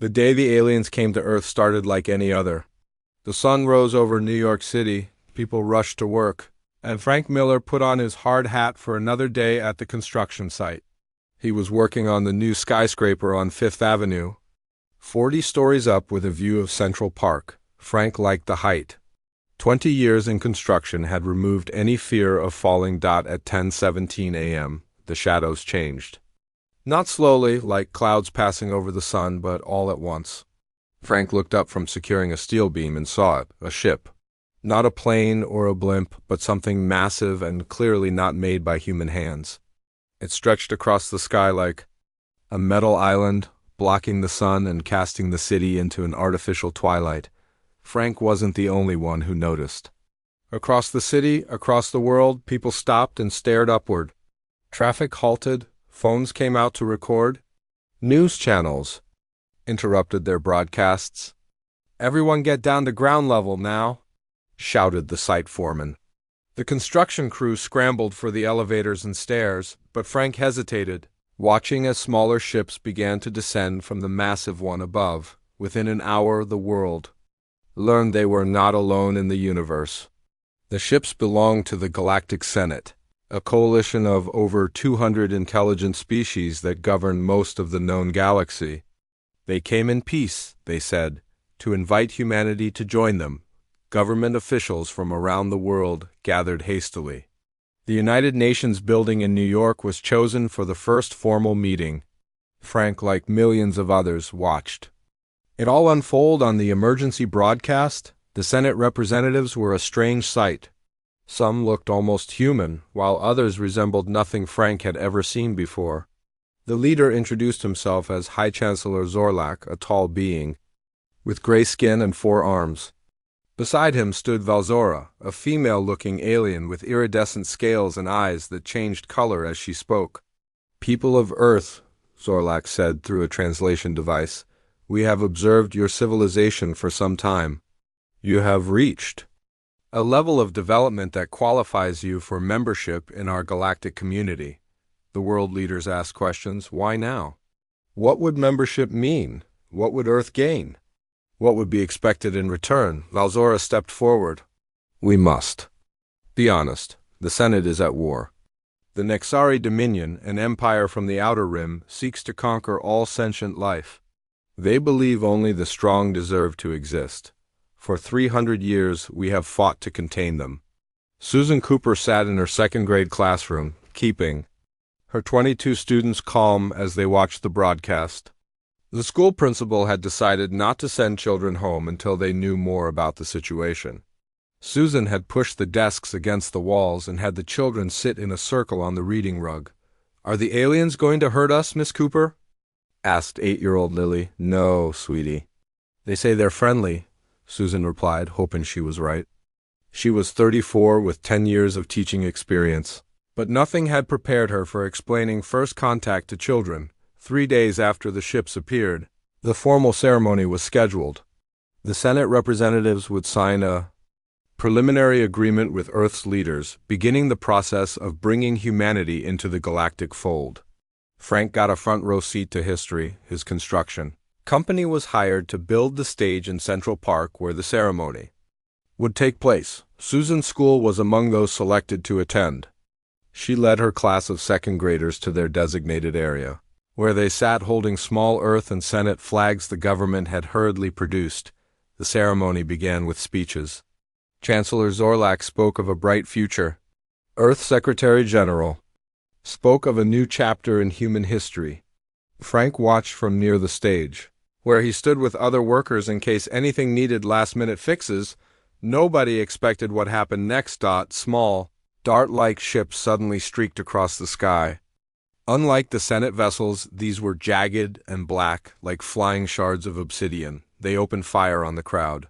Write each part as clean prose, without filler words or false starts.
The day the aliens came to Earth started like any other. The sun rose over New York City, people rushed to work, and Frank Miller put on his hard hat for another day at the construction site. He was working on the new skyscraper on Fifth Avenue. 40 stories up with a view of Central Park. Frank liked the height. 20 years in construction had removed any fear of falling. At 10:17 a.m., the shadows changed. Not slowly, like clouds passing over the sun, but all at once. Frank looked up from securing a steel beam and saw it, a ship. Not a plane or a blimp, but something massive and clearly not made by human hands. It stretched across the sky like a metal island, blocking the sun and casting the city into an artificial twilight. Frank wasn't the only one who noticed. Across the city, across the world, people stopped and stared upward. Traffic halted. Phones came out to record. News channels interrupted their broadcasts. "Everyone get down to ground level now," shouted the site foreman. The construction crew scrambled for the elevators and stairs, but Frank hesitated, watching as smaller ships began to descend from the massive one above. Within an hour, the world learned they were not alone in the universe. The ships belonged to the Galactic Senate, a coalition of over 200 intelligent species that govern most of the known galaxy. They came in peace, they said, to invite humanity to join them. Government officials from around the world gathered hastily. The United Nations building in New York was chosen for the first formal meeting. Frank, like millions of others, watched it all unfold on the emergency broadcast. The Senate representatives were a strange sight. Some looked almost human, while others resembled nothing Frank had ever seen before. The leader introduced himself as High Chancellor Zorlak, a tall being, with gray skin and 4 arms. Beside him stood Valzora, a female-looking alien with iridescent scales and eyes that changed color as she spoke. "People of Earth," Zorlak said through a translation device, "we have observed your civilization for some time. You have reached a level of development that qualifies you for membership in our galactic community." The world leaders asked questions. Why now? What would membership mean? What would Earth gain? What would be expected in return? Valzora stepped forward. "We must be honest. The Senate is at war. The Nexari Dominion, an empire from the Outer Rim, seeks to conquer all sentient life. They believe only the strong deserve to exist. For 300 years, we have fought to contain them." Susan Cooper sat in her second-grade classroom, keeping her 22 students calm as they watched the broadcast. The school principal had decided not to send children home until they knew more about the situation. Susan had pushed the desks against the walls and had the children sit in a circle on the reading rug. "Are the aliens going to hurt us, Miss Cooper?" asked 8-year-old Lily. "No, sweetie. They say they're friendly," Susan replied, hoping she was right. She was 34 with 10 years of teaching experience, but nothing had prepared her for explaining first contact to children. 3 days after the ships appeared, the formal ceremony was scheduled. The Senate representatives would sign a preliminary agreement with Earth's leaders, beginning the process of bringing humanity into the galactic fold. Frank got a front-row seat to history, his construction company was hired to build the stage in Central Park where the ceremony would take place. Susan's school was among those selected to attend. She led her class of second graders to their designated area, where they sat holding small Earth and Senate flags the government had hurriedly produced. The ceremony began with speeches. Chancellor Zorlak spoke of a bright future. Earth Secretary General spoke of a new chapter in human history. Frank watched from near the stage, where he stood with other workers in case anything needed last-minute fixes. Nobody expected what happened next. Small, dart-like ships suddenly streaked across the sky. Unlike the Senate vessels, these were jagged and black, like flying shards of obsidian. They opened fire on the crowd.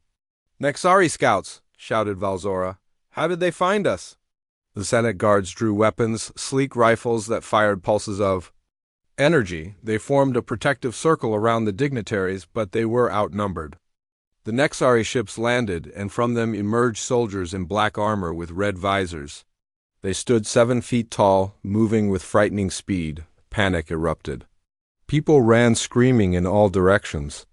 "Nexari scouts!" shouted Valzora. "How did they find us?" The Senate guards drew weapons, sleek rifles that fired pulses of energy. They formed a protective circle around the dignitaries, but they were outnumbered. The Nexari ships landed, and from them emerged soldiers in black armor with red visors. They stood 7 feet tall, moving with frightening speed. Panic erupted. People ran screaming in all directions.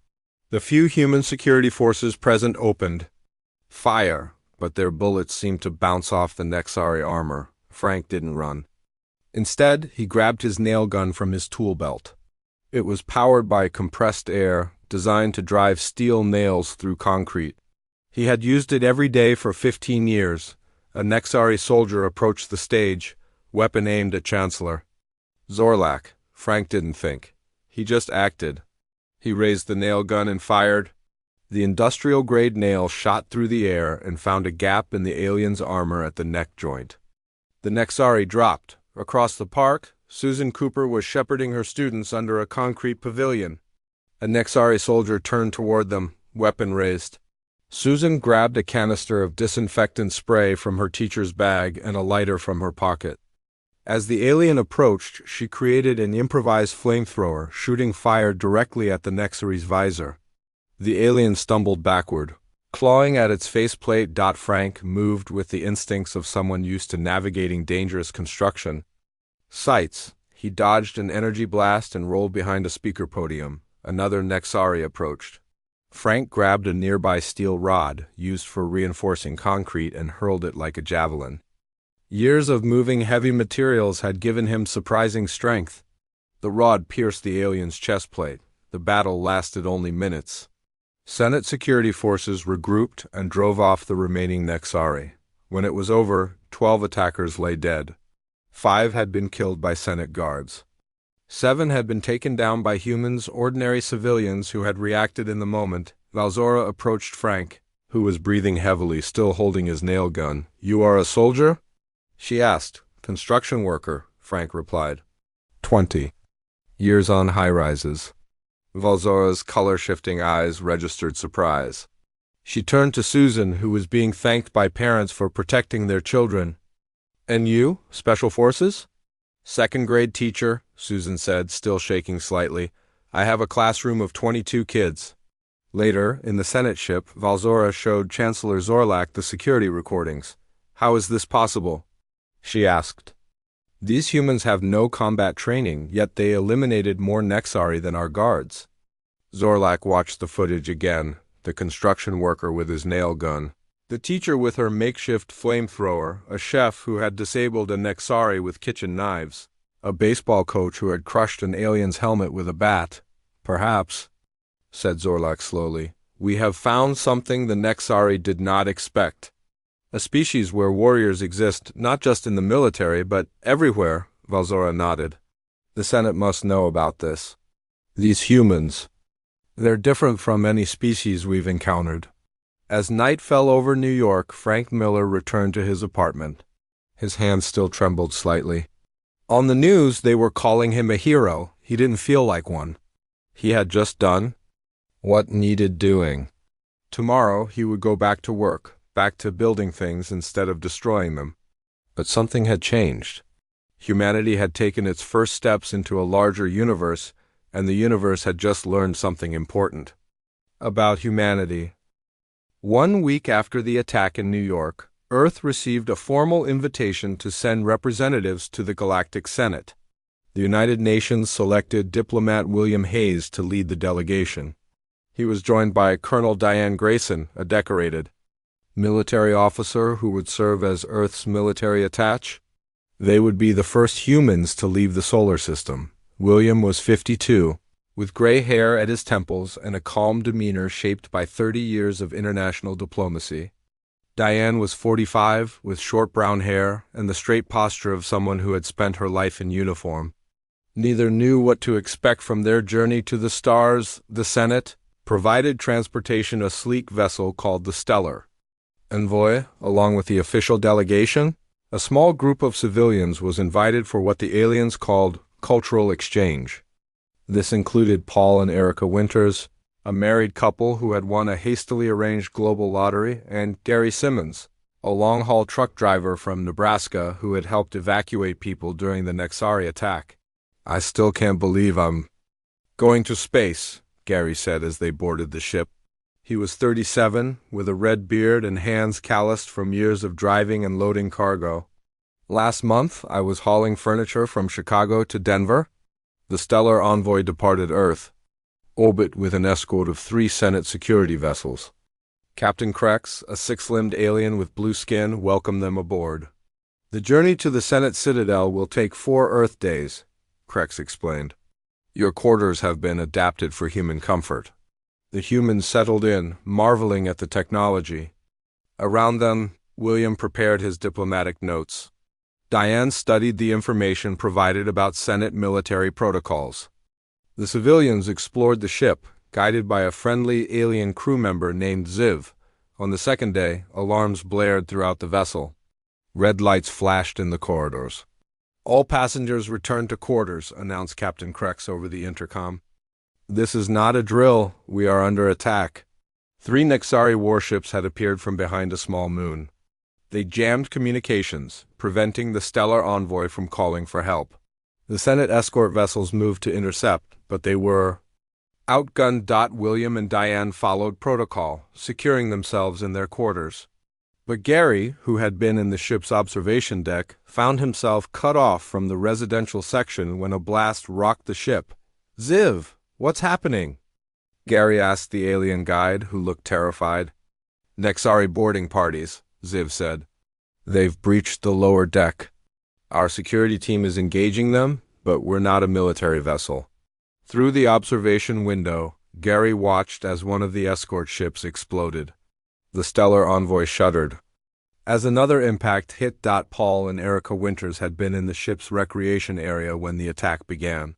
The few human security forces present opened fire, but their bullets seemed to bounce off the Nexari armor. Frank didn't run. Instead, he grabbed his nail gun from his tool belt. It was powered by compressed air, designed to drive steel nails through concrete. He had used it every day for 15 years. A Nexari soldier approached the stage, weapon aimed at Chancellor Zorlak. Frank didn't think. He just acted. He raised the nail gun and fired. The industrial-grade nail shot through the air and found a gap in the alien's armor at the neck joint. The Nexari dropped. Across the park, Susan Cooper was shepherding her students under a concrete pavilion. A Nexari soldier turned toward them, weapon raised. Susan grabbed a canister of disinfectant spray from her teacher's bag and a lighter from her pocket. As the alien approached, she created an improvised flamethrower, shooting fire directly at the Nexari's visor. The alien stumbled backward, clawing at its faceplate. Frank moved with the instincts of someone used to navigating dangerous construction. Sights. He dodged an energy blast and rolled behind a speaker podium. Another Nexari approached. Frank grabbed a nearby steel rod, used for reinforcing concrete, and hurled it like a javelin. Years of moving heavy materials had given him surprising strength. The rod pierced the alien's chest plate. The battle lasted only minutes. Senate security forces regrouped and drove off the remaining Nexari. When it was over, 12 attackers lay dead. 5 had been killed by Senate guards. 7 had been taken down by humans, ordinary civilians who had reacted in the moment. Valzora approached Frank, who was breathing heavily, still holding his nail gun. "You are a soldier?" she asked. "Construction worker," Frank replied. 20 years on high-rises. Valzora's color-shifting eyes registered surprise. She turned to Susan, who was being thanked by parents for protecting their children. "And you? Special Forces?" "Second-grade teacher," Susan said, still shaking slightly. "I have a classroom of 22 kids." Later, in the Senate ship, Valzora showed Chancellor Zorlak the security recordings. "How is this possible?" she asked. "These humans have no combat training, yet they eliminated more Nexari than our guards." Zorlak watched the footage again, the construction worker with his nail gun, the teacher with her makeshift flamethrower, a chef who had disabled a Nexari with kitchen knives, a baseball coach who had crushed an alien's helmet with a bat. "Perhaps," said Zorlak slowly, "we have found something the Nexari did not expect. A species where warriors exist not just in the military, but everywhere." Valzora nodded. "The Senate must know about this. These humans, they're different from any species we've encountered." As night fell over New York, Frank Miller returned to his apartment. His hands still trembled slightly. On the news, they were calling him a hero. He didn't feel like one. He had just done what needed doing. Tomorrow, he would go back to work, back to building things instead of destroying them. But something had changed. Humanity had taken its first steps into a larger universe, and the universe had just learned something important about humanity. 1 week after the attack in New York, Earth received a formal invitation to send representatives to the Galactic Senate. The United Nations selected diplomat William Hayes to lead the delegation. He was joined by Colonel Diane Grayson, a decorated military officer who would serve as Earth's military attaché. They would be the first humans to leave the solar system. William was 52, with gray hair at his temples and a calm demeanor shaped by 30 years of international diplomacy. Diane was 45, with short brown hair and the straight posture of someone who had spent her life in uniform. Neither knew what to expect from their journey to the stars. The Senate provided transportation, a sleek vessel called the Stellar Envoy, along with the official delegation. A small group of civilians was invited for what the aliens called cultural exchange. This included Paul and Erica Winters, a married couple who had won a hastily arranged global lottery, and Gary Simmons, a long-haul truck driver from Nebraska who had helped evacuate people during the Nexari attack. "I still can't believe I'm going to space," Gary said as they boarded the ship. He was 37, with a red beard and hands calloused from years of driving and loading cargo. "Last month, I was hauling furniture from Chicago to Denver." The Stellar Envoy departed Earth. orbit with an escort of 3 Senate security vessels. Captain Krex, a 6-limbed alien with blue skin, welcomed them aboard. The journey to the Senate Citadel will take 4 Earth days, Krex explained. Your quarters have been adapted for human comfort. The humans settled in, marveling at the technology. Around them, William prepared his diplomatic notes. Diane studied the information provided about Senate military protocols. The civilians explored the ship, guided by a friendly alien crew member named Ziv. On the second day, alarms blared throughout the vessel. Red lights flashed in the corridors. All passengers return to quarters, announced Captain Krex over the intercom. This is not a drill. We are under attack. 3 Nexari warships had appeared from behind a small moon. They jammed communications, preventing the stellar envoy from calling for help. The Senate escort vessels moved to intercept, but they were outgunned. William and Diane followed protocol, securing themselves in their quarters. But Gary, who had been in the ship's observation deck, found himself cut off from the residential section when a blast rocked the ship. "Ziv, what's happening?" Gary asked the alien guide, who looked terrified. "Nexari boarding parties," Ziv said. "They've breached the lower deck. Our security team is engaging them, but we're not a military vessel." Through the observation window, Gary watched as one of the escort ships exploded. The stellar envoy shuddered. As another impact hit, Paul and Erica Winters had been in the ship's recreation area when the attack began.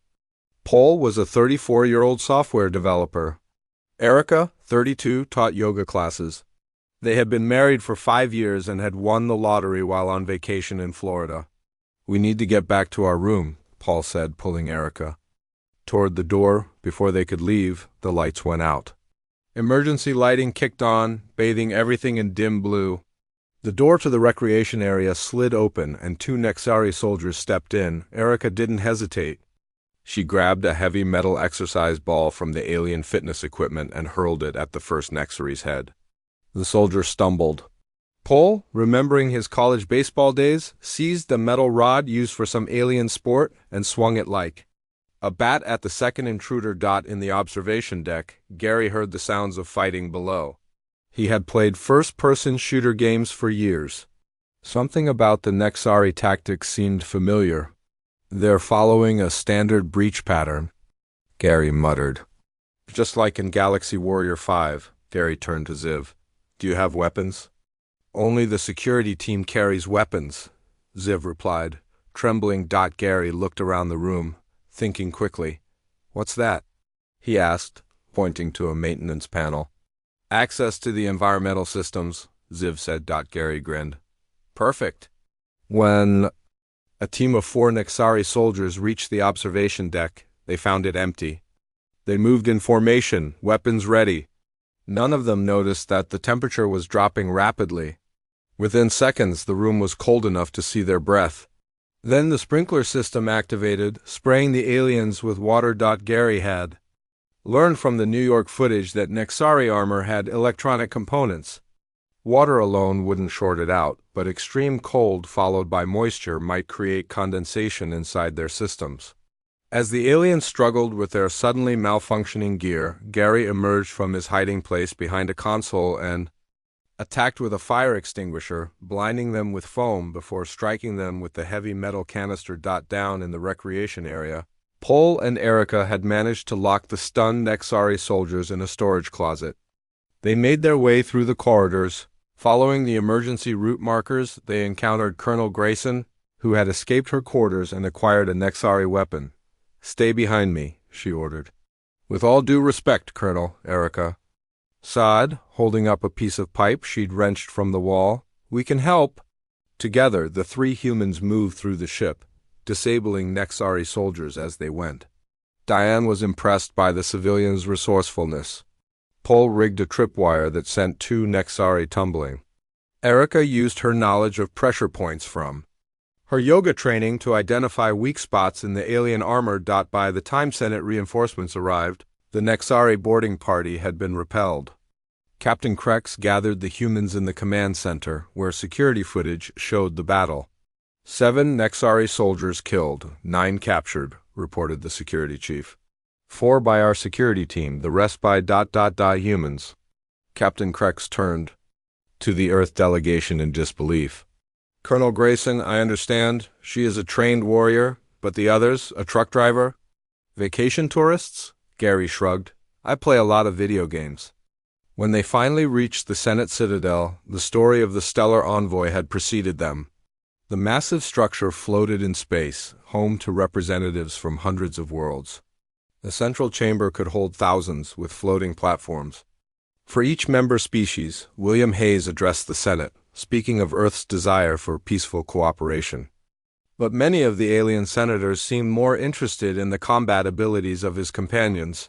Paul was a 34-year-old software developer. Erica, 32, taught yoga classes. They had been married for 5 years and had won the lottery while on vacation in Florida. "We need to get back to our room," Paul said, pulling Erica toward the door. Before they could leave, the lights went out. Emergency lighting kicked on, bathing everything in dim blue. The door to the recreation area slid open, and 2 Nexari soldiers stepped in. Erica didn't hesitate. She grabbed a heavy metal exercise ball from the alien fitness equipment and hurled it at the first Nexari's head. The soldier stumbled. Paul, remembering his college baseball days, seized a metal rod used for some alien sport and swung it like a bat at the second intruder. In the observation deck, Gary heard the sounds of fighting below. He had played first-person shooter games for years. Something about the Nexari tactics seemed familiar. "They're following a standard breach pattern," Gary muttered. "Just like in Galaxy Warrior 5, Gary turned to Ziv. "Do you have weapons?" "Only the security team carries weapons," Ziv replied. Trembling, Gary looked around the room, thinking quickly. "What's that?" he asked, pointing to a maintenance panel. "Access to the environmental systems," Ziv said. Gary grinned. "Perfect." When a team of 4 Nexari soldiers reached the observation deck, they found it empty. They moved in formation, weapons ready. None of them noticed that the temperature was dropping rapidly. Within seconds, the room was cold enough to see their breath. Then the sprinkler system activated, spraying the aliens with water. Gary had learned from the New York footage that Nexari armor had electronic components. Water alone wouldn't short it out, but extreme cold followed by moisture might create condensation inside their systems. As the aliens struggled with their suddenly malfunctioning gear, Gary emerged from his hiding place behind a console and attacked with a fire extinguisher, blinding them with foam before striking them with the heavy metal canister. Down in the recreation area, Paul and Erica had managed to lock the stunned Nexari soldiers in a storage closet. They made their way through the corridors. Following the emergency route markers, they encountered Colonel Grayson, who had escaped her quarters and acquired a Nexari weapon. "Stay behind me," she ordered. "With all due respect, Colonel," Erica sighed, holding up a piece of pipe she'd wrenched from the wall. "We can help." Together, the 3 humans moved through the ship, disabling Nexari soldiers as they went. Diane was impressed by the civilians' resourcefulness. Paul rigged a tripwire that sent 2 Nexari tumbling. Erica used her knowledge of pressure points from her yoga training to identify weak spots in the alien armor. By the time Senate reinforcements arrived, the Nexari boarding party had been repelled. Captain Krex gathered the humans in the command center, where security footage showed the battle. 7 Nexari soldiers killed, 9 captured, reported the security chief. 4 by our security team, the rest by ... humans. Captain Krex turned to the Earth delegation in disbelief. Colonel Grayson, I understand. She is a trained warrior, but the others, a truck driver? Vacation tourists? Gary shrugged. I play a lot of video games. When they finally reached the Senate Citadel, the story of the stellar envoy had preceded them. The massive structure floated in space, home to representatives from hundreds of worlds. The central chamber could hold thousands, with floating platforms. For each member species, William Hayes addressed the Senate, speaking of Earth's desire for peaceful cooperation. But many of the alien senators seemed more interested in the combat abilities of his companions.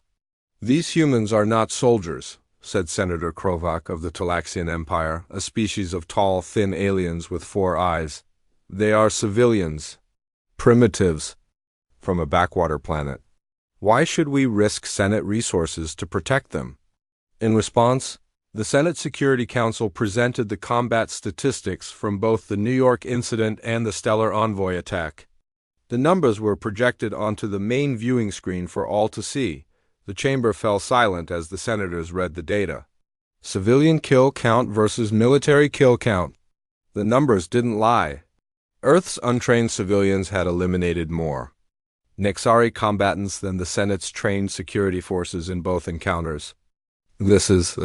These humans are not soldiers, said Senator Krovak of the Talaxian Empire, a species of tall, thin aliens with 4 eyes. They are civilians, primitives, from a backwater planet. Why should we risk Senate resources to protect them? In response, the Senate Security Council presented the combat statistics from both the New York incident and the Stellar Envoy attack. The numbers were projected onto the main viewing screen for all to see. The chamber fell silent as the senators read the data. Civilian kill count versus military kill count. The numbers didn't lie. Earth's untrained civilians had eliminated more Nexari combatants than the Senate's trained security forces in both encounters. This is,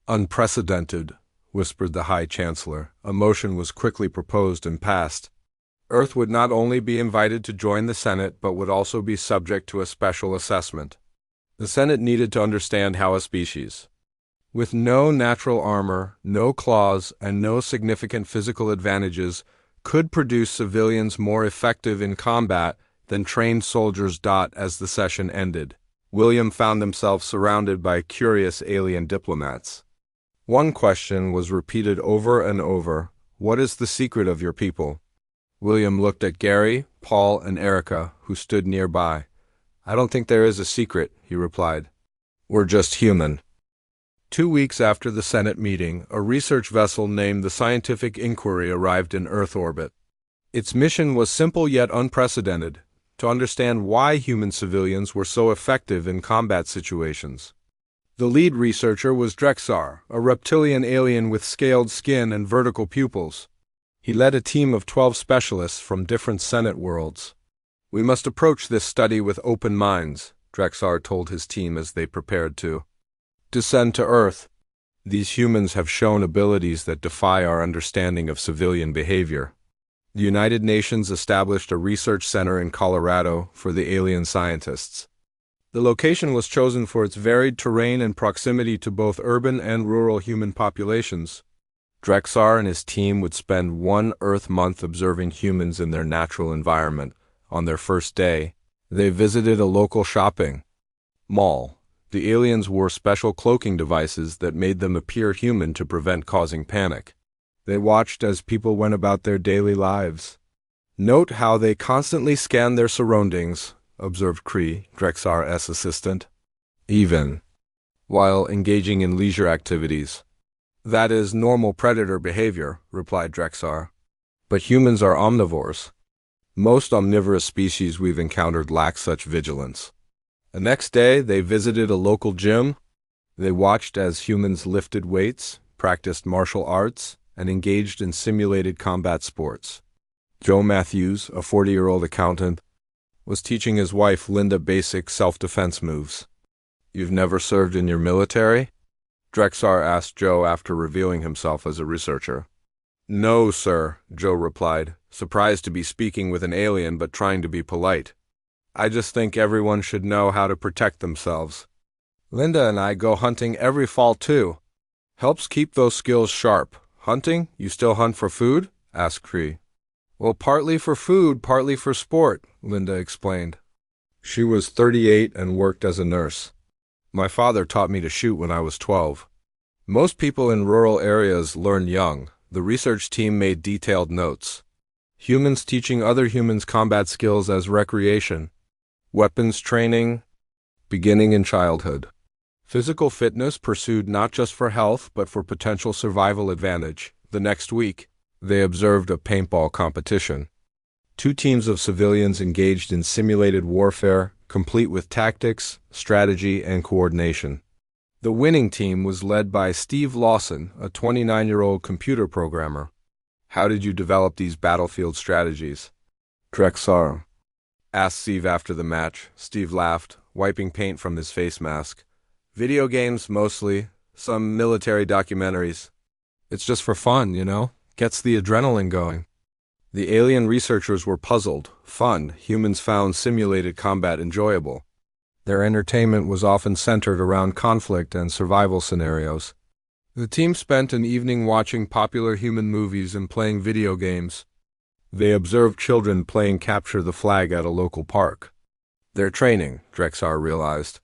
unprecedented, whispered the High Chancellor. A motion was quickly proposed and passed. Earth would not only be invited to join the Senate, but would also be subject to a special assessment. The Senate needed to understand how a species, with no natural armor, no claws, and no significant physical advantages, could produce civilians more effective in combat than trained soldiers. As the session ended, William found himself surrounded by curious alien diplomats. One question was repeated over and over: what is the secret of your people? William looked at Gary, Paul, and Erica, who stood nearby. I don't think there is a secret, he replied. We're just human. 2 weeks after the Senate meeting, a research vessel named the Scientific Inquiry arrived in Earth orbit. Its mission was simple yet unprecedented: to understand why human civilians were so effective in combat situations. The lead researcher was Drexar, a reptilian alien with scaled skin and vertical pupils. He led a team of 12 specialists from different Senate worlds. We must approach this study with open minds, Drexar told his team as they prepared to descend to Earth. These humans have shown abilities that defy our understanding of civilian behavior. The United Nations established a research center in Colorado for the alien scientists. The location was chosen for its varied terrain and proximity to both urban and rural human populations. Drexar and his team would spend 1 Earth month observing humans in their natural environment. On their first day, they visited a local shopping mall. The aliens wore special cloaking devices that made them appear human to prevent causing panic. They watched as people went about their daily lives. Note how they constantly scan their surroundings, observed Cree, Drexar's assistant. Even while engaging in leisure activities. That is normal predator behavior, replied Drexar. But humans are omnivores. Most omnivorous species we've encountered lack such vigilance. The next day, they visited a local gym. They watched as humans lifted weights, practiced martial arts, and engaged in simulated combat sports. Joe Matthews, a 40-year-old accountant, was teaching his wife Linda basic self-defense moves. You've never served in your military? Drexar asked Joe after revealing himself as a researcher. No, sir, Joe replied, surprised to be speaking with an alien but trying to be polite. I just think everyone should know how to protect themselves. Linda and I go hunting every fall too. Helps keep those skills sharp. Hunting? You still hunt for food? Asked Cree. Well, partly for food, partly for sport, Linda explained. She was 38 and worked as a nurse. My father taught me to shoot when I was 12. Most people in rural areas learn young. The research team made detailed notes. Humans teaching other humans combat skills as recreation. Weapons training, beginning in childhood. Physical fitness pursued not just for health, but for potential survival advantage. The next week, they observed a paintball competition. 2 teams of civilians engaged in simulated warfare, complete with tactics, strategy, and coordination. The winning team was led by Steve Lawson, a 29-year-old computer programmer. How did you develop these battlefield strategies? Drexar asked Steve after the match. Steve laughed, wiping paint from his face mask. Video games, mostly. Some military documentaries. It's just for fun, you know? Gets the adrenaline going. The alien researchers were puzzled. Fun. Humans found simulated combat enjoyable. Their entertainment was often centered around conflict and survival scenarios. The team spent an evening watching popular human movies and playing video games. They observed children playing capture the flag at a local park. They're training, Drexar realized.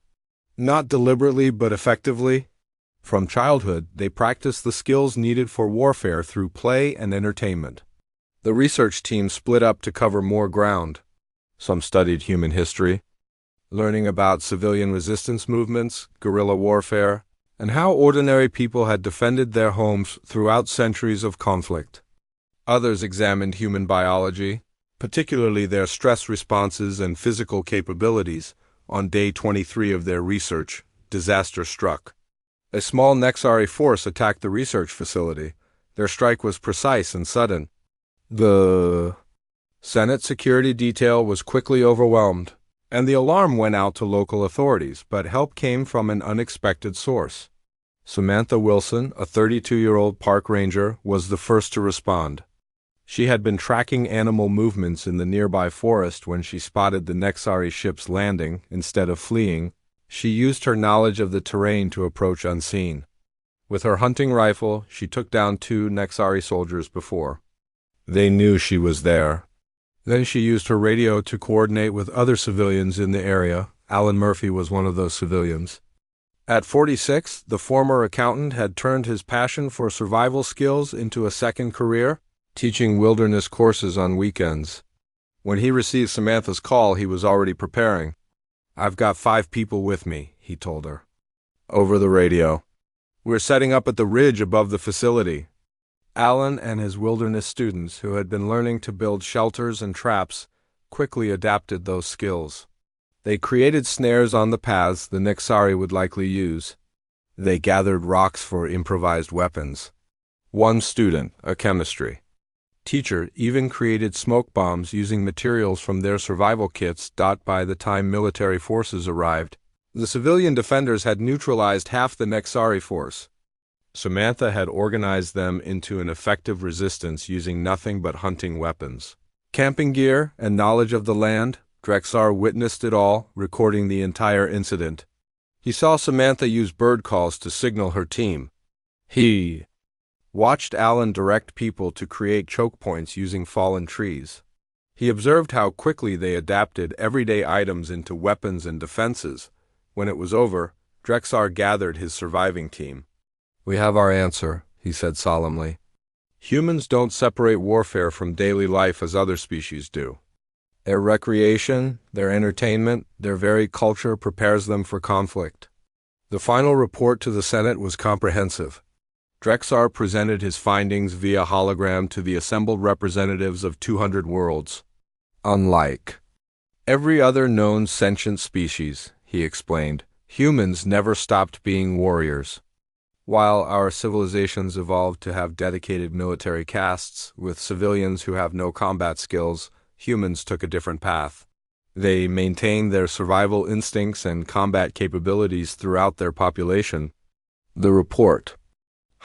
Not deliberately, but effectively. From childhood, they practiced the skills needed for warfare through play and entertainment. The research team split up to cover more ground. Some studied human history, learning about civilian resistance movements, guerrilla warfare, and how ordinary people had defended their homes throughout centuries of conflict. Others examined human biology, particularly their stress responses and physical capabilities. On day 23 of their research, disaster struck. A small Nexari force attacked the research facility. Their strike was precise and sudden. The Senate security detail was quickly overwhelmed, and the alarm went out to local authorities, but help came from an unexpected source. Samantha Wilson, a 32-year-old park ranger, was the first to respond. She had been tracking animal movements in the nearby forest when she spotted the Nexari ships landing. Instead of fleeing, she used her knowledge of the terrain to approach unseen. With her hunting rifle, she took down 2 Nexari soldiers before. They knew she was there. Then she used her radio to coordinate with other civilians in the area. Alan Murphy was one of those civilians. At 46, the former accountant had turned his passion for survival skills into a second career, teaching wilderness courses on weekends. When he received Samantha's call, he was already preparing. "I've got 5 people with me," he told her. Over the radio. "We're setting up at the ridge above the facility." Alan and his wilderness students, who had been learning to build shelters and traps, quickly adapted those skills. They created snares on the paths the Nexari would likely use. They gathered rocks for improvised weapons. One student, a chemistry teacher, even created smoke bombs using materials from their survival kits. By the time military forces arrived, the civilian defenders had neutralized half the Nexari force. Samantha had organized them into an effective resistance using nothing but hunting weapons, camping gear, and knowledge of the land. Drexar witnessed it all, recording the entire incident. He saw Samantha use bird calls to signal her team. He watched Alan direct people to create choke points using fallen trees. He observed how quickly they adapted everyday items into weapons and defenses. When it was over, Drexar gathered his surviving team. "We have our answer," he said solemnly. "Humans don't separate warfare from daily life as other species do. Their recreation, their entertainment, their very culture prepares them for conflict." The final report to the Senate was comprehensive. Drexar presented his findings via hologram to the assembled representatives of 200 worlds. "Unlike every other known sentient species," he explained, "humans never stopped being warriors. While our civilizations evolved to have dedicated military castes with civilians who have no combat skills, humans took a different path. They maintained their survival instincts and combat capabilities throughout their population." The report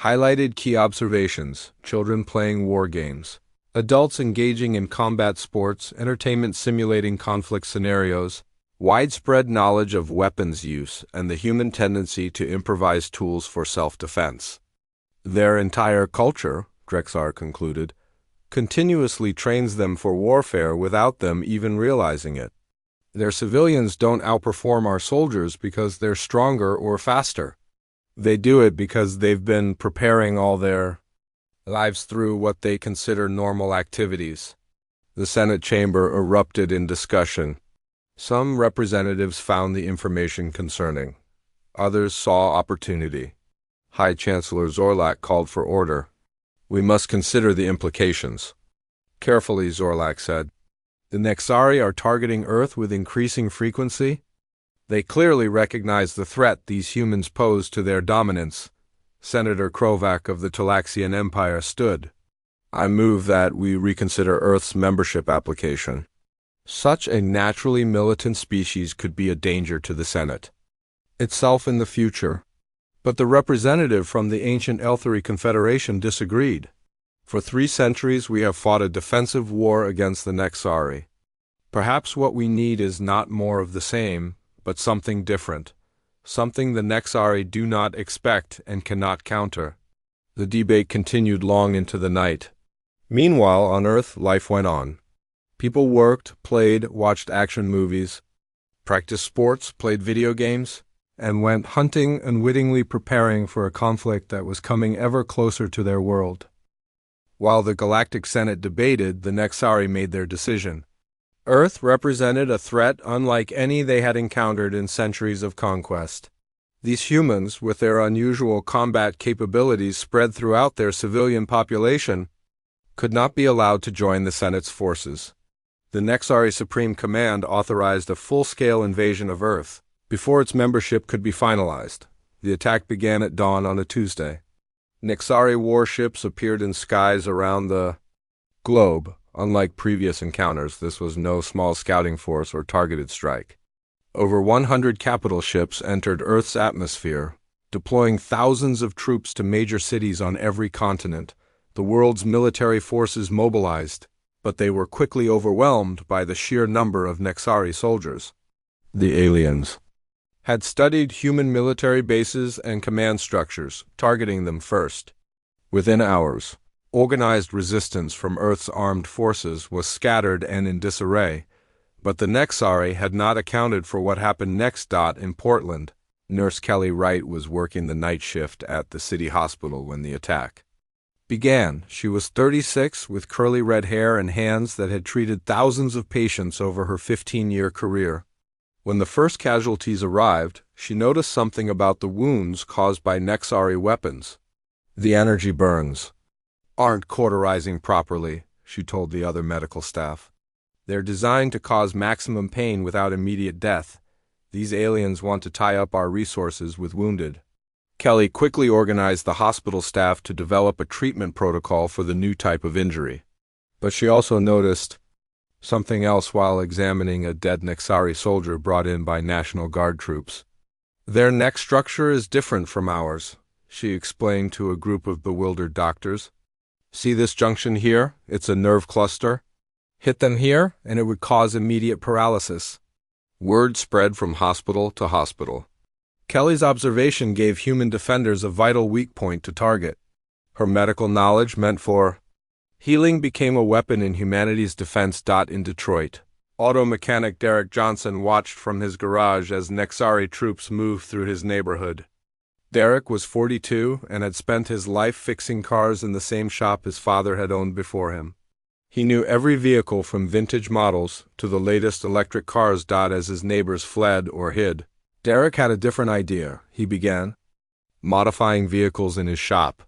highlighted key observations: children playing war games, adults engaging in combat sports, entertainment simulating conflict scenarios, widespread knowledge of weapons use, and the human tendency to improvise tools for self-defense. Their entire culture, Drexar concluded, continuously trains them for warfare without them even realizing it. Their civilians don't outperform our soldiers because they're stronger or faster. They do it because they've been preparing all their lives through what they consider normal activities. The Senate chamber erupted in discussion. Some representatives found the information concerning. Others saw opportunity. High Chancellor Zorlak called for order. "We must consider the implications." "Carefully," Zorlak said. The Nexari are targeting Earth with increasing frequency. They clearly recognize the threat these humans pose to their dominance. Senator Krovac of the Talaxian Empire stood. I move that we reconsider Earth's membership application. Such a naturally militant species could be a danger to the Senate itself in the future. But the representative from the ancient Elthari Confederation disagreed. For 3 centuries we have fought a defensive war against the Nexari. Perhaps what we need is not more of the same, but something different. Something the Nexari do not expect and cannot counter. The debate continued long into the night. Meanwhile, on Earth, life went on. People worked, played, watched action movies, practiced sports, played video games, and went hunting, unwittingly preparing for a conflict that was coming ever closer to their world. While the Galactic Senate debated, the Nexari made their decision. Earth represented a threat unlike any they had encountered in centuries of conquest. These humans, with their unusual combat capabilities spread throughout their civilian population, could not be allowed to join the Senate's forces. The Nexari Supreme Command authorized a full-scale invasion of Earth. Before its membership could be finalized, the attack began at dawn on a Tuesday. Nexari warships appeared in skies around the globe. Unlike previous encounters, this was no small scouting force or targeted strike. Over 100 capital ships entered Earth's atmosphere, deploying thousands of troops to major cities on every continent. The world's military forces mobilized, but they were quickly overwhelmed by the sheer number of Nexari soldiers. The aliens had studied human military bases and command structures, targeting them first. Within hours, organized resistance from Earth's armed forces was scattered and in disarray, but the Nexari had not accounted for what happened next. In Portland, Nurse Kelly Wright was working the night shift at the city hospital when the attack began. She was 36, with curly red hair and hands that had treated thousands of patients over her 15-year career. When the first casualties arrived, she noticed something about the wounds caused by Nexari weapons. The energy burns aren't cauterizing properly, she told the other medical staff. They're designed to cause maximum pain without immediate death. These aliens want to tie up our resources with wounded. Kelly quickly organized the hospital staff to develop a treatment protocol for the new type of injury. But she also noticed something else while examining a dead Nexari soldier brought in by National Guard troops. Their neck structure is different from ours, she explained to a group of bewildered doctors. See this junction here? It's a nerve cluster. Hit them here, and it would cause immediate paralysis. Word spread from hospital to hospital. Kelly's observation gave human defenders a vital weak point to target. Her medical knowledge meant for healing became a weapon in humanity's defense. In Detroit, auto mechanic Derek Johnson watched from his garage as Nexari troops moved through his neighborhood. Derek was 42 and had spent his life fixing cars in the same shop his father had owned before him. He knew every vehicle from vintage models to the latest electric cars. As his neighbors fled or hid, Derek had a different idea. He began modifying vehicles in his shop.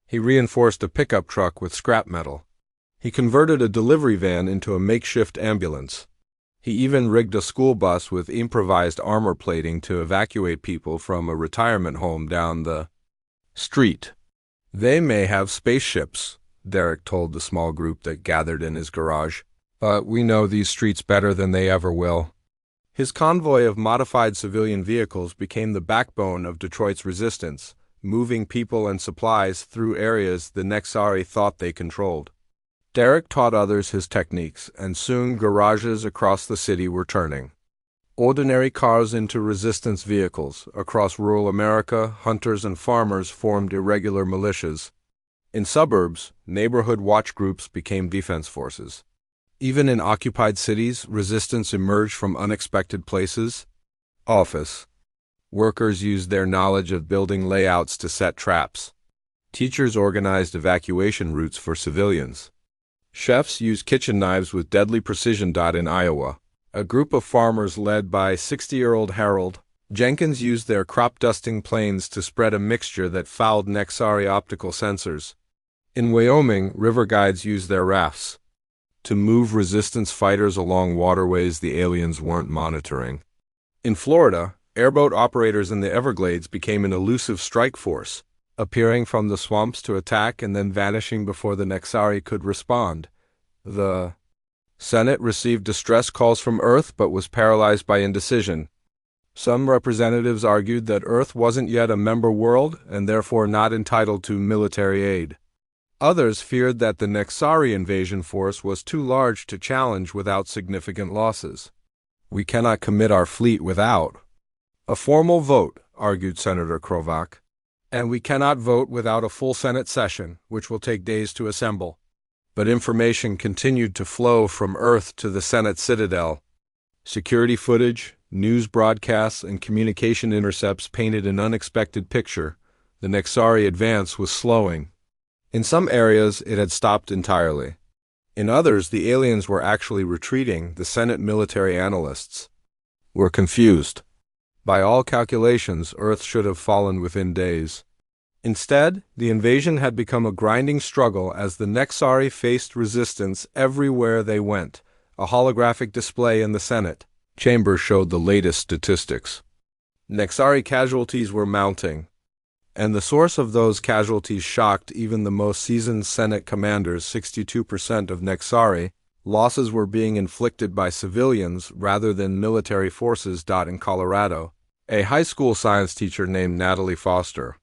He reinforced a pickup truck with scrap metal. He converted a delivery van into a makeshift ambulance. He even rigged a school bus with improvised armor plating to evacuate people from a retirement home down the street. They may have spaceships, Derek told the small group that gathered in his garage, but we know these streets better than they ever will. His convoy of modified civilian vehicles became the backbone of Detroit's resistance, moving people and supplies through areas the Nexari thought they controlled. Derek taught others his techniques, and soon garages across the city were turning ordinary cars into resistance vehicles. Across rural America, hunters and farmers formed irregular militias. In suburbs, neighborhood watch groups became defense forces. Even in occupied cities, resistance emerged from unexpected places. Office workers used their knowledge of building layouts to set traps. Teachers organized evacuation routes for civilians. Chefs used kitchen knives with deadly precision. In Iowa, a group of farmers led by 60-year-old Harold Jenkins used their crop-dusting planes to spread a mixture that fouled Nexari optical sensors. In Wyoming, river guides used their rafts. to move resistance fighters along waterways the aliens weren't monitoring. In Florida, airboat operators in the Everglades became an elusive strike force, appearing from the swamps to attack and then vanishing before the Nexari could respond. The Senate received distress calls from Earth but was paralyzed by indecision. Some representatives argued that Earth wasn't yet a member world and therefore not entitled to military aid. Others feared that the Nexari invasion force was too large to challenge without significant losses. "We cannot commit our fleet without a formal vote," argued Senator Krovac. "And we cannot vote without a full Senate session, which will take days to assemble." But information continued to flow from Earth to the Senate citadel. Security footage, news broadcasts, and communication intercepts painted an unexpected picture. The Nexari advance was slowing. In some areas, it had stopped entirely. In others, the aliens were actually retreating. The Senate military analysts were confused. By all calculations, Earth should have fallen within days. Instead, the invasion had become a grinding struggle as the Nexari faced resistance everywhere they went. A holographic display in the Senate chamber showed the latest statistics. Nexari casualties were mounting, and the source of those casualties shocked even the most seasoned Senate commanders. 62% of Nexari losses were being inflicted by civilians rather than military forces. In Colorado, a high school science teacher named Natalie Foster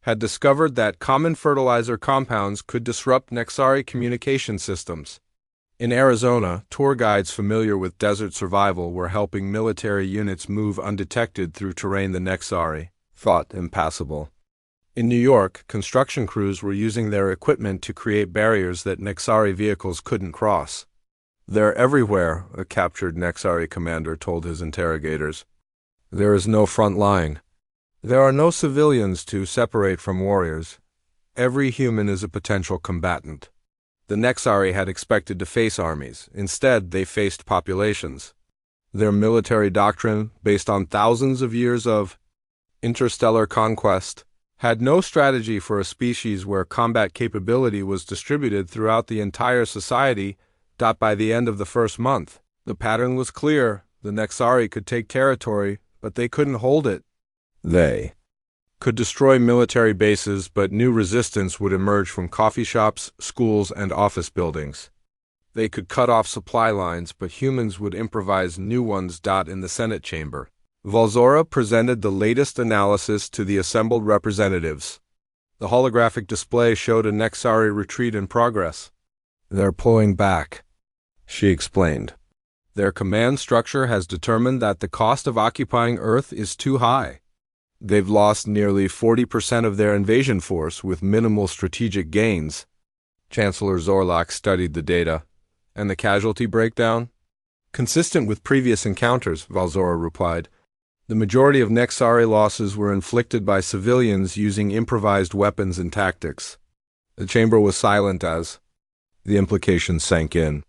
had discovered that common fertilizer compounds could disrupt Nexari communication systems. In Arizona, tour guides familiar with desert survival were helping military units move undetected through terrain the Nexari thought impassable. In New York, construction crews were using their equipment to create barriers that Nexari vehicles couldn't cross. "They're everywhere," a captured Nexari commander told his interrogators. "There is no front line. There are no civilians to separate from warriors. Every human is a potential combatant." The Nexari had expected to face armies. Instead, they faced populations. Their military doctrine, based on thousands of years of interstellar conquest, had no strategy for a species where combat capability was distributed throughout the entire society. By the end of the first month, the pattern was clear. The Nexari could take territory, but they couldn't hold it. They could destroy military bases, but new resistance would emerge from coffee shops, schools, and office buildings. They could cut off supply lines, but humans would improvise new ones. In the Senate chamber, Valzora presented the latest analysis to the assembled representatives. The holographic display showed a Nexari retreat in progress. "They're pulling back," she explained. "Their command structure has determined that the cost of occupying Earth is too high. They've lost nearly 40% of their invasion force with minimal strategic gains." Chancellor Zorlak studied the data. "And the casualty breakdown?" "Consistent with previous encounters," Valzora replied. "The majority of Nexari losses were inflicted by civilians using improvised weapons and tactics." The chamber was silent as the implications sank in.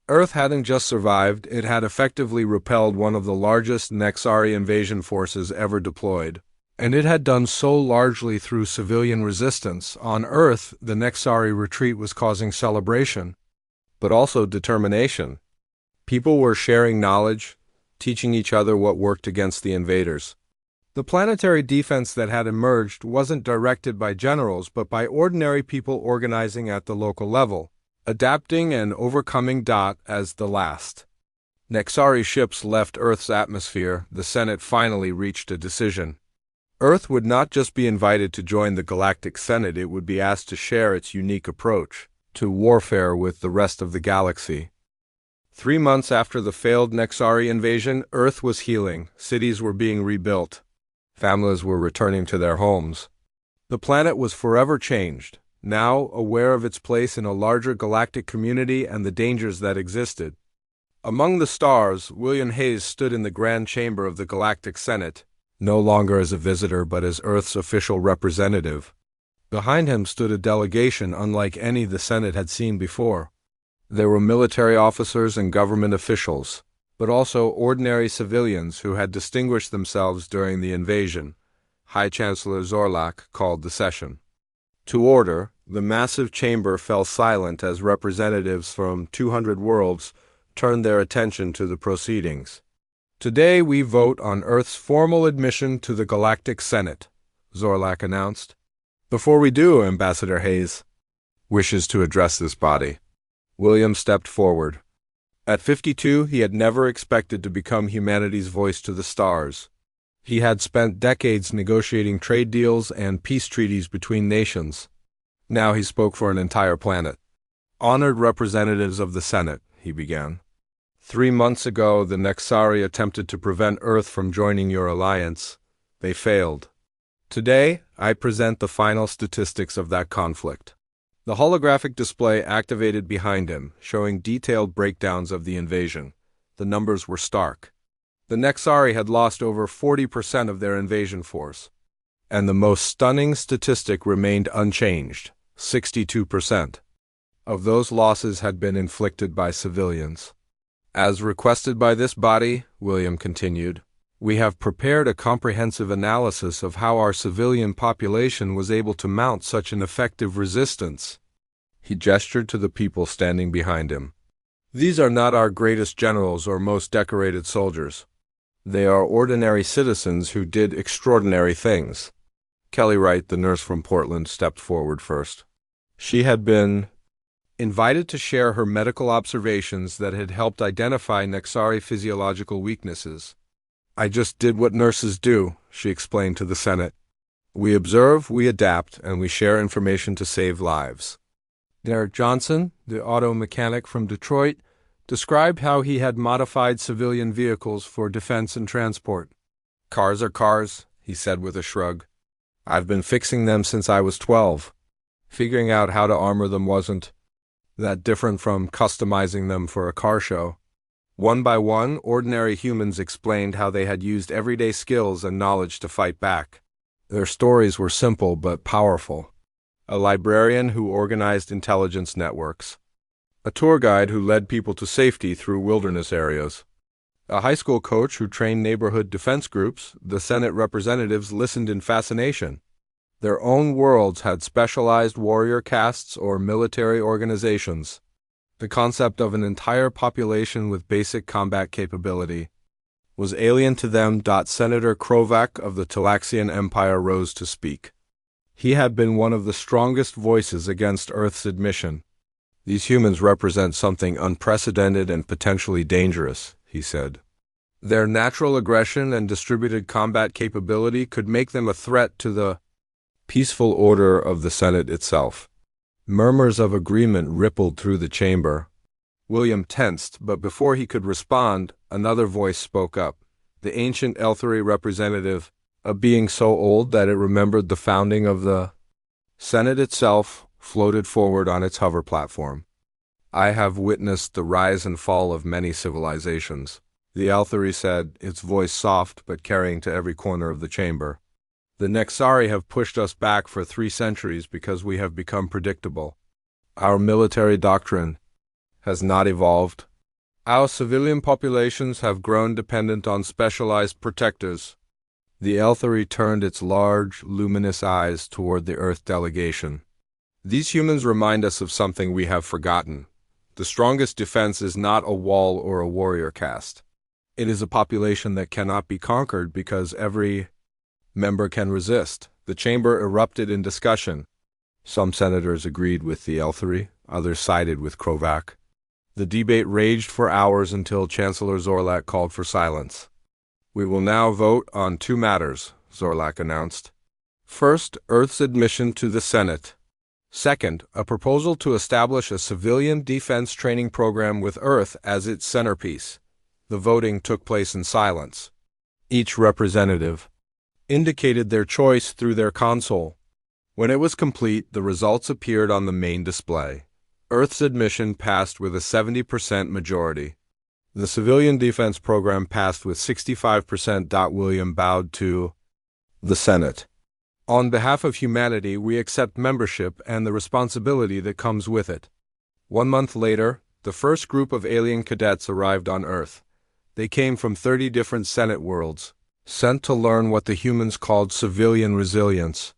Earth hadn't just survived, it had effectively repelled one of the largest Nexari invasion forces ever deployed. And it had done so largely through civilian resistance. On Earth, the Nexari retreat was causing celebration, but also determination. People were sharing knowledge, teaching each other what worked against the invaders. The planetary defense that had emerged wasn't directed by generals, but by ordinary people organizing at the local level, adapting and overcoming. As the last Nexari ships left Earth's atmosphere, the Senate finally reached a decision. Earth would not just be invited to join the Galactic Senate, it would be asked to share its unique approach to warfare with the rest of the galaxy. 3 months after the failed Nexari invasion, Earth was healing, cities were being rebuilt, families were returning to their homes. The planet was forever changed, now aware of its place in a larger galactic community and the dangers that existed. Among the stars, William Hayes stood in the Grand Chamber of the Galactic Senate, no longer as a visitor but as Earth's official representative. Behind him stood a delegation unlike any the Senate had seen before. There were military officers and government officials, but also ordinary civilians who had distinguished themselves during the invasion. High Chancellor Zorlak called the session to order. The massive chamber fell silent as representatives from 200 worlds turned their attention to the proceedings. Today we vote on Earth's formal admission to the Galactic Senate, Zorlak announced. Before we do, Ambassador Hayes wishes to address this body. William stepped forward. At 52, he had never expected to become humanity's voice to the stars. He had spent decades negotiating trade deals and peace treaties between nations. Now he spoke for an entire planet. Honored representatives of the Senate, he began. 3 months ago, the Nexari attempted to prevent Earth from joining your alliance. They failed. Today, I present the final statistics of that conflict. The holographic display activated behind him, showing detailed breakdowns of the invasion. The numbers were stark. The Nexari had lost over 40% of their invasion force. And the most stunning statistic remained unchanged, 62%. Of those losses had been inflicted by civilians. As requested by this body, William continued, we have prepared a comprehensive analysis of how our civilian population was able to mount such an effective resistance. He gestured to the people standing behind him. These are not our greatest generals or most decorated soldiers. They are ordinary citizens who did extraordinary things. Kelly Wright, the nurse from Portland, stepped forward first. She had been invited to share her medical observations that had helped identify Nexari physiological weaknesses. I just did what nurses do, she explained to the Senate. We observe, we adapt, and we share information to save lives. Derek Johnson, the auto mechanic from Detroit, described how he had modified civilian vehicles for defense and transport. Cars are cars, he said with a shrug. I've been fixing them since I was 12. Figuring out how to armor them wasn't that different from customizing them for a car show. One by one, ordinary humans explained how they had used everyday skills and knowledge to fight back. Their stories were simple but powerful. A librarian who organized intelligence networks. A tour guide who led people to safety through wilderness areas. A high school coach who trained neighborhood defense groups. The Senate representatives listened in fascination. Their own worlds had specialized warrior castes or military organizations. The concept of an entire population with basic combat capability was alien to them. Senator Krovak of the Talaxian Empire rose to speak. He had been one of the strongest voices against Earth's admission. These humans represent something unprecedented and potentially dangerous, he said. Their natural aggression and distributed combat capability could make them a threat to the peaceful order of the Senate itself. Murmurs of agreement rippled through the chamber. William tensed, but before he could respond, another voice spoke up. The ancient Elthery representative, a being so old that it remembered the founding of the Senate itself, floated forward on its hover platform. I have witnessed the rise and fall of many civilizations, the Elthery said, its voice soft but carrying to every corner of the chamber. The Nexari have pushed us back for 3 centuries because we have become predictable. Our military doctrine has not evolved. Our civilian populations have grown dependent on specialized protectors. The Elthery turned its large, luminous eyes toward the Earth delegation. These humans remind us of something we have forgotten. The strongest defense is not a wall or a warrior caste. It is a population that cannot be conquered because every member can resist. The chamber erupted in discussion. Some senators agreed with the Elthery, others sided with Krovak. The debate raged for hours until Chancellor Zorlak called for silence. We will now vote on 2 matters, Zorlak announced. First, Earth's admission to the Senate. Second, a proposal to establish a civilian defense training program with Earth as its centerpiece. The voting took place in silence. Each representative indicated their choice through their console. When it was complete, the results appeared on the main display. Earth's admission passed with a 70% majority. The civilian defense program passed with 65%. William bowed to the Senate. On behalf of humanity, we accept membership and the responsibility that comes with it. 1 month later, the first group of alien cadets arrived on Earth. They came from 30 different Senate worlds, sent to learn what the humans called civilian resilience.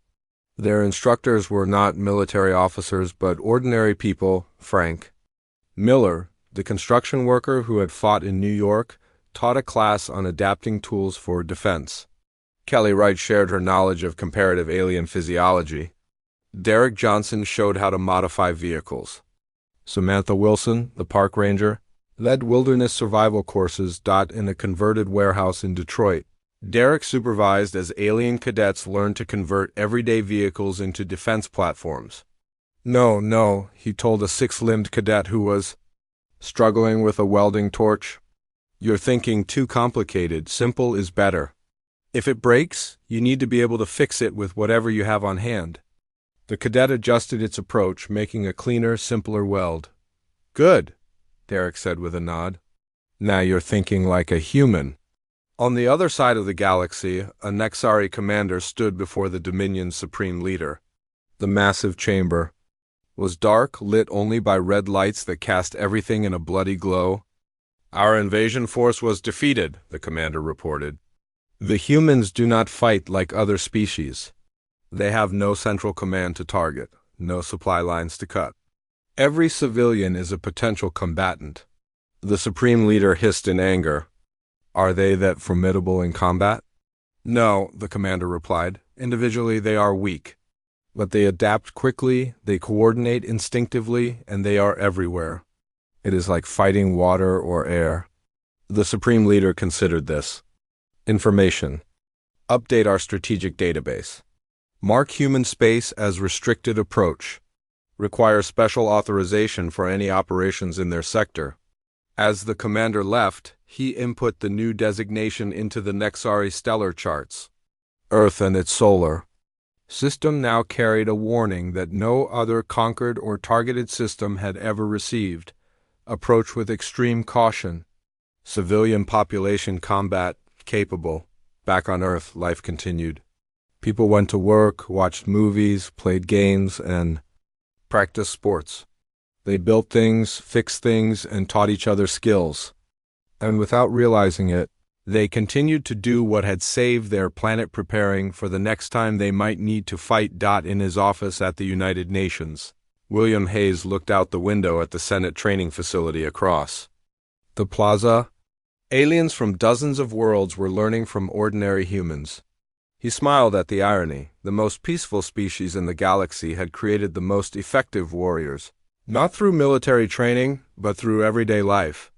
Their instructors were not military officers but ordinary people. Frank Miller, the construction worker who had fought in New York, taught a class on adapting tools for defense. Kelly Wright shared her knowledge of comparative alien physiology. Derek Johnson showed how to modify vehicles. Samantha Wilson, the park ranger, led wilderness survival courses. In a converted warehouse in Detroit. Derek supervised as alien cadets learned to convert everyday vehicles into defense platforms. No, he told a six-limbed cadet who was struggling with a welding torch. You're thinking too complicated. Simple is better. If it breaks, you need to be able to fix it with whatever you have on hand. The cadet adjusted its approach, making a cleaner, simpler weld. Good, Derek said with a nod. Now you're thinking like a human. On the other side of the galaxy, a Nexari commander stood before the Dominion's supreme leader. The massive chamber was dark, lit only by red lights that cast everything in a bloody glow. Our invasion force was defeated, the commander reported. The humans do not fight like other species. They have no central command to target, no supply lines to cut. Every civilian is a potential combatant. The supreme leader hissed in anger. Are they that formidable in combat? No, the commander replied. Individually they are weak. But they adapt quickly, they coordinate instinctively, and they are everywhere. It is like fighting water or air. The supreme leader considered this. Information. Update our strategic database. Mark human space as restricted approach. Require special authorization for any operations in their sector. As the commander left, he input the new designation into the Nexari stellar charts. Earth and its solar system now carried a warning that no other conquered or targeted system had ever received. Approach with extreme caution. Civilian population combat capable. Back on Earth, life continued. People went to work, watched movies, played games, and practiced sports. They built things, fixed things, and taught each other skills. And without realizing it, they continued to do what had saved their planet, preparing for the next time they might need to fight. In his office at the United Nations, William Hayes looked out the window at the Senate training facility across the plaza. Aliens from dozens of worlds were learning from ordinary humans. He smiled at the irony. The most peaceful species in the galaxy had created the most effective warriors. Not through military training, but through everyday life.